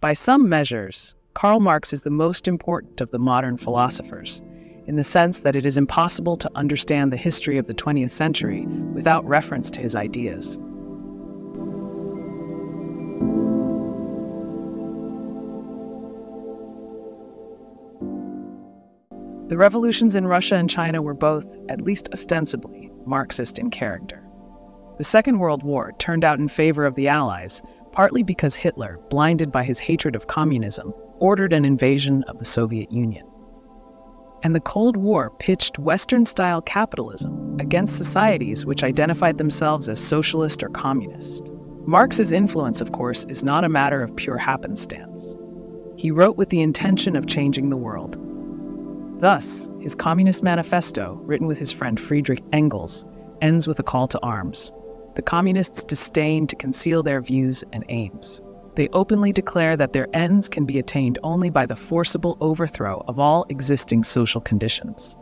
By some measures, Karl Marx is the most important of the modern philosophers, in the sense that it is impossible to understand the history of the 20th century without reference to his ideas. The revolutions in Russia and China were both, at least ostensibly, Marxist in character. The Second World War turned out in favor of the Allies, partly because Hitler, blinded by his hatred of communism, ordered an invasion of the Soviet Union. And the Cold War pitched Western-style capitalism against societies which identified themselves as socialist or communist. Marx's influence, of course, is not a matter of pure happenstance. He wrote with the intention of changing the world. Thus, his Communist Manifesto, written with his friend Friedrich Engels, ends with a call to arms. The communists disdain to conceal their views and aims. They openly declare that their ends can be attained only by the forcible overthrow of all existing social conditions.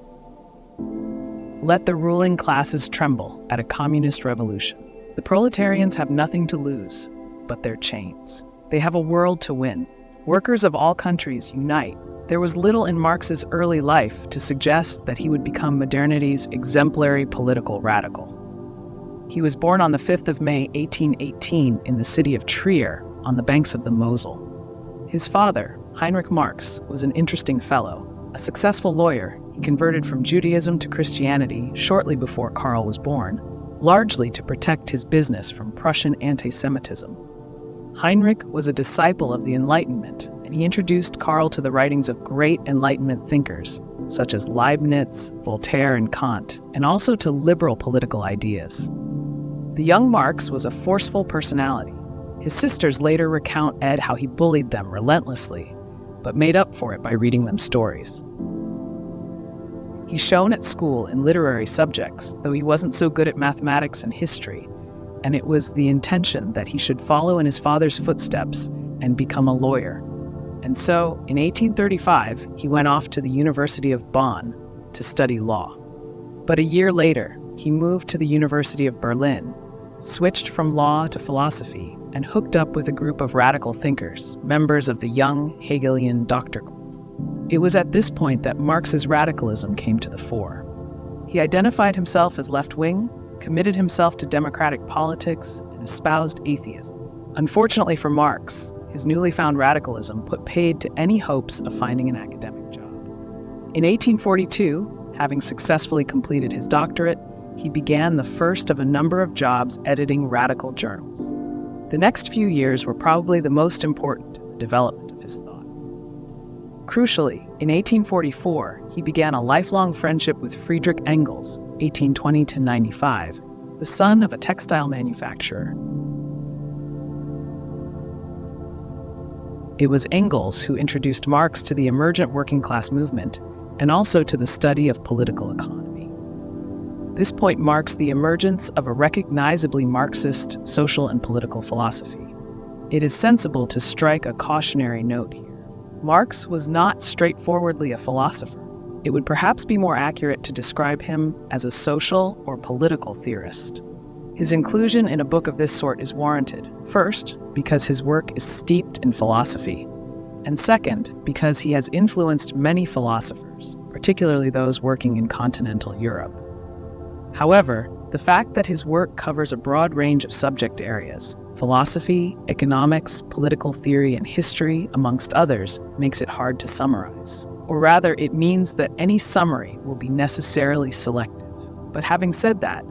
Let the ruling classes tremble at a communist revolution. The proletarians have nothing to lose but their chains. They have a world to win. Workers of all countries unite. There was little in Marx's early life to suggest that he would become modernity's exemplary political radical. He was born on the 5th of May, 1818, in the city of Trier, on the banks of the Mosel. His father, Heinrich Marx, was an interesting fellow. A successful lawyer, he converted from Judaism to Christianity shortly before Karl was born, largely to protect his business from Prussian anti-Semitism. Heinrich was a disciple of the Enlightenment, and he introduced Karl to the writings of great Enlightenment thinkers, such as Leibniz, Voltaire, and Kant, and also to liberal political ideas. The young Marx was a forceful personality. His sisters later recount Ed how he bullied them relentlessly, but made up for it by reading them stories. He shone at school in literary subjects, though he wasn't so good at mathematics and history, and it was the intention that he should follow in his father's footsteps and become a lawyer. And so, in 1835, he went off to the University of Bonn to study law. But a year later, he moved to the University of Berlin, switched from law to philosophy, and hooked up with a group of radical thinkers, members of the young Hegelian Doctor Club. It was at this point that Marx's radicalism came to the fore. He identified himself as left-wing, committed himself to democratic politics, and espoused atheism. Unfortunately for Marx, his newly found radicalism put paid to any hopes of finding an academic job. In 1842, having successfully completed his doctorate, he began the first of a number of jobs editing radical journals. The next few years were probably the most important in the development of his thought. Crucially, in 1844, he began a lifelong friendship with Friedrich Engels, 1820 to 95, the son of a textile manufacturer. It was Engels who introduced Marx to the emergent working class movement and also to the study of political economy. This point marks the emergence of a recognizably Marxist social and political philosophy. It is sensible to strike a cautionary note here. Marx was not straightforwardly a philosopher. It would perhaps be more accurate to describe him as a social or political theorist. His inclusion in a book of this sort is warranted, first, because his work is steeped in philosophy, and second, because he has influenced many philosophers, particularly those working in continental Europe. However, the fact that his work covers a broad range of subject areas, philosophy, economics, political theory, and history, amongst others, makes it hard to summarize. Or rather, it means that any summary will be necessarily selective. But having said that,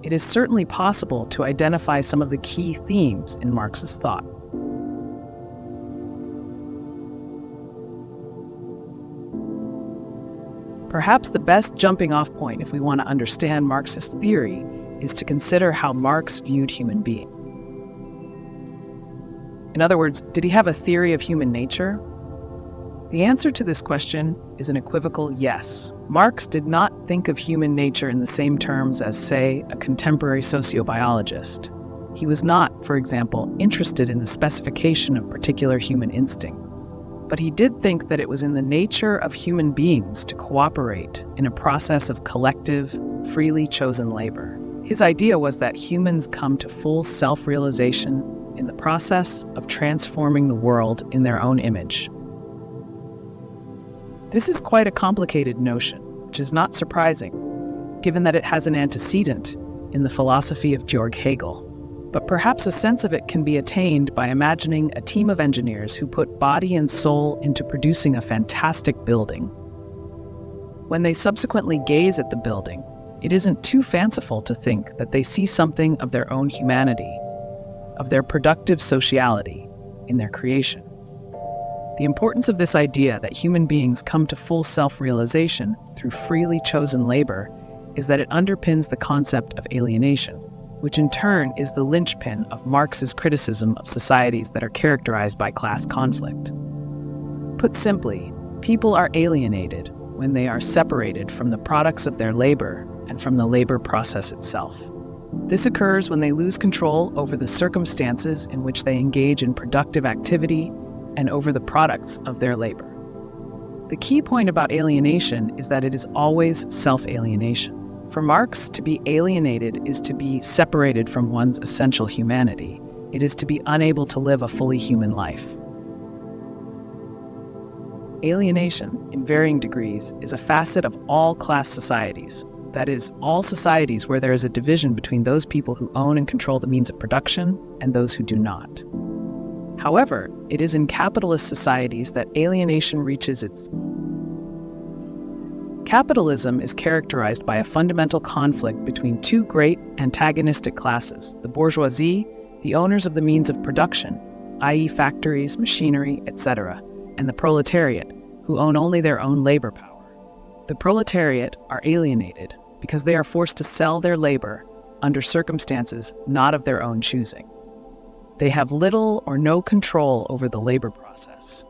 it is certainly possible to identify some of the key themes in Marx's thought. Perhaps the best jumping-off point if we want to understand Marxist theory is to consider how Marx viewed human beings. In other words, did he have a theory of human nature? The answer to this question is an equivocal yes. Marx did not think of human nature in the same terms as, say, a contemporary sociobiologist. He was not, for example, interested in the specification of particular human instincts. But he did think that it was in the nature of human beings to cooperate in a process of collective, freely chosen labor. His idea was that humans come to full self-realization in in the process of transforming the world in their own image. This is quite a complicated notion, which is not surprising, given that it has an antecedent in the philosophy of Georg Hegel. But perhaps a sense of it can be attained by imagining a team of engineers who put body and soul into producing a fantastic building. When they subsequently gaze at the building, it isn't too fanciful to think that they see something of their own humanity, of their productive sociality in their creation. The importance of this idea that human beings come to full self-realization through freely chosen labor is that it underpins the concept of alienation, which in turn is the linchpin of Marx's criticism of societies that are characterized by class conflict. Put simply, people are alienated when they are separated from the products of their labor and from the labor process itself. This occurs when they lose control over the circumstances in which they engage in productive activity and over the products of their labor. The key point about alienation is that it is always self-alienation. For Marx, to be alienated is to be separated from one's essential humanity. It is to be unable to live a fully human life. Alienation, in varying degrees, is a facet of all class societies. That is, all societies where there is a division between those people who own and control the means of production and those who do not. However, it is in capitalist societies that alienation reaches its... Capitalism is characterized by a fundamental conflict between two great antagonistic classes, the bourgeoisie, the owners of the means of production, i.e. factories, machinery, etc., and the proletariat, who own only their own labor power. The proletariat are alienated because they are forced to sell their labor under circumstances not of their own choosing. They have little or no control over the labor process,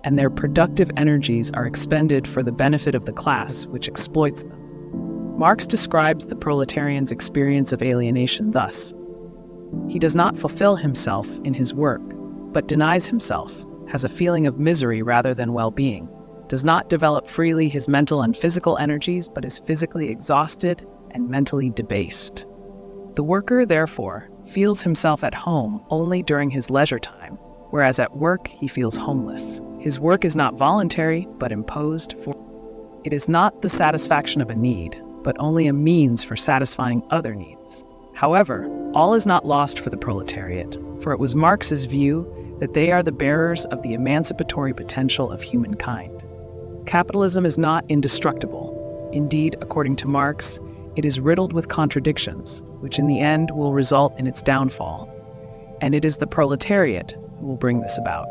and their productive energies are expended for the benefit of the class which exploits them. Marx describes the proletarian's experience of alienation thus: he does not fulfill himself in his work, but denies himself, has a feeling of misery rather than well-being, does not develop freely his mental and physical energies, but is physically exhausted and mentally debased. The worker, therefore, feels himself at home only during his leisure time, whereas at work he feels homeless. His work is not voluntary, but imposed for. It is not the satisfaction of a need, but only a means for satisfying other needs. However, all is not lost for the proletariat, for it was Marx's view that they are the bearers of the emancipatory potential of humankind. Capitalism is not indestructible. Indeed, according to Marx, it is riddled with contradictions, which in the end will result in its downfall. And it is the proletariat who will bring this about.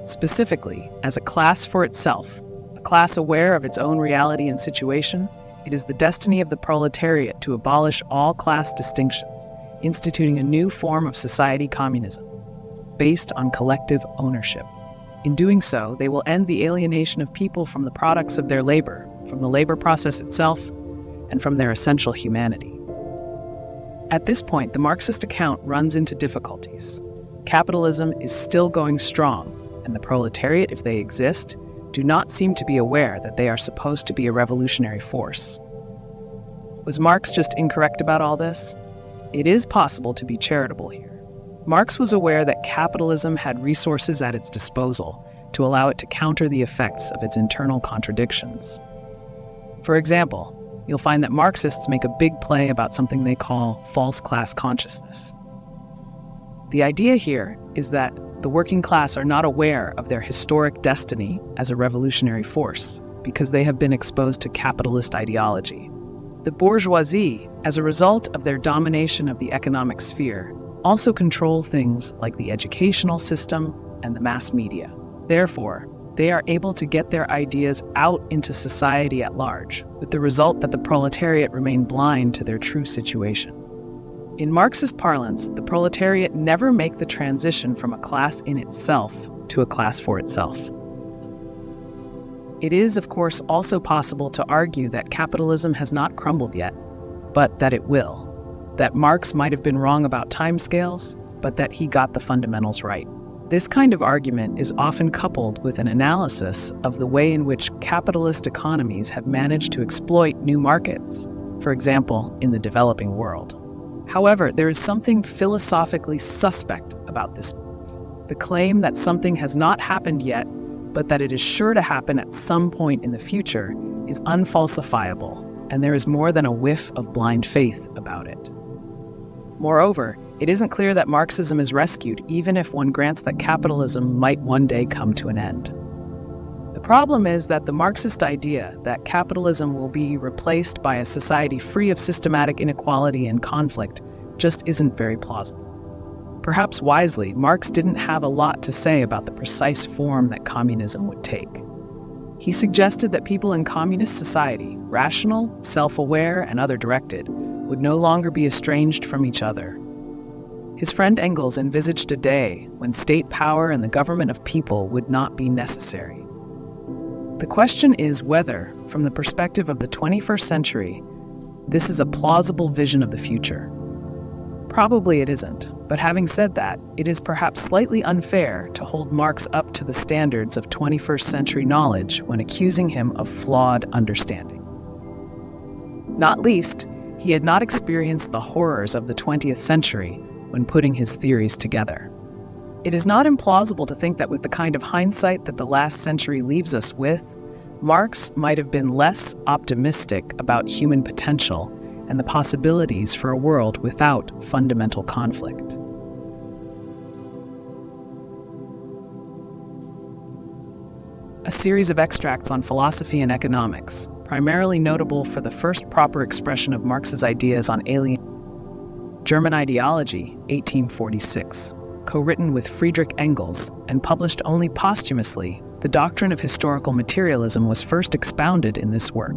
Specifically, as a class for itself, a class aware of its own reality and situation, it is the destiny of the proletariat to abolish all class distinctions, instituting a new form of society communism, based on collective ownership. In doing so, they will end the alienation of people from the products of their labor, from the labor process itself, and from their essential humanity. At this point, the Marxist account runs into difficulties. Capitalism is still going strong, and the proletariat, if they exist, do not seem to be aware that they are supposed to be a revolutionary force. Was Marx just incorrect about all this? It is possible to be charitable here. Marx was aware that capitalism had resources at its disposal to allow it to counter the effects of its internal contradictions. For example, you'll find that Marxists make a big play about something they call false class consciousness. The idea here is that the working class are not aware of their historic destiny as a revolutionary force because they have been exposed to capitalist ideology. The bourgeoisie, as a result of their domination of the economic sphere, also control things like the educational system and the mass media. Therefore, they are able to get their ideas out into society at large, with the result that the proletariat remain blind to their true situation. In Marxist parlance, the proletariat never make the transition from a class in itself to a class for itself. It is, of course, also possible to argue that capitalism has not crumbled yet, but that it will. That Marx might have been wrong about timescales, but that he got the fundamentals right. This kind of argument is often coupled with an analysis of the way in which capitalist economies have managed to exploit new markets, for example, in the developing world. However, there is something philosophically suspect about about this. The claim that something has not happened yet, but that it is sure to happen at some point in the future, is unfalsifiable, and there is more than a whiff of blind faith about it. Moreover, it isn't clear that Marxism is rescued, even if one grants that capitalism might one day come to an end. The problem is that the Marxist idea that capitalism will be replaced by a society free of systematic inequality and conflict just isn't very plausible. Perhaps wisely, Marx didn't have a lot to say about the precise form that communism would take. He suggested that people in communist society, rational, self-aware, and other-directed, would no longer be estranged from each other. His friend Engels envisaged a day when state power and the government of people would not be necessary. The question is whether, from the perspective of the 21st century, this is a plausible vision of the future. Probably it isn't, but having said that, it is perhaps slightly unfair to hold Marx up to the standards of 21st century knowledge when accusing him of flawed understanding. Not least, he had not experienced the horrors of the 20th century when putting his theories together. It is not implausible to think that with the kind of hindsight that the last century leaves us with, Marx might have been less optimistic about human potential and the possibilities for a world without fundamental conflict. A series of extracts on philosophy and economics, primarily notable for the first proper expression of Marx's ideas on German ideology, 1846. Co-written with Friedrich Engels and published only posthumously, the doctrine of historical materialism was first expounded in this work.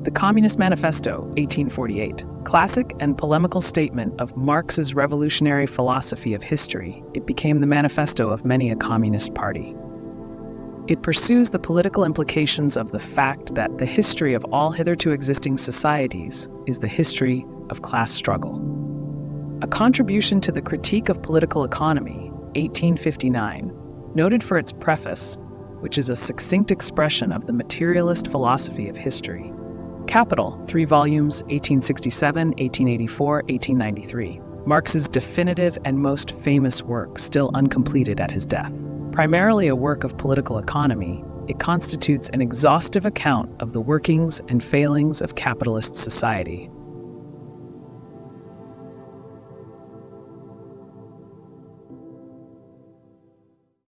The Communist Manifesto, 1848, classic and polemical statement of Marx's revolutionary philosophy of history, it became the manifesto of many a communist party. It pursues the political implications of the fact that the history of all hitherto existing societies is the history of class struggle. A contribution to the Critique of Political Economy, 1859, noted for its preface, which is a succinct expression of the materialist philosophy of history. Capital, 3 volumes, 1867, 1884, 1893. Marx's definitive and most famous work, still uncompleted at his death. Primarily a work of political economy, it constitutes an exhaustive account of the workings and failings of capitalist society.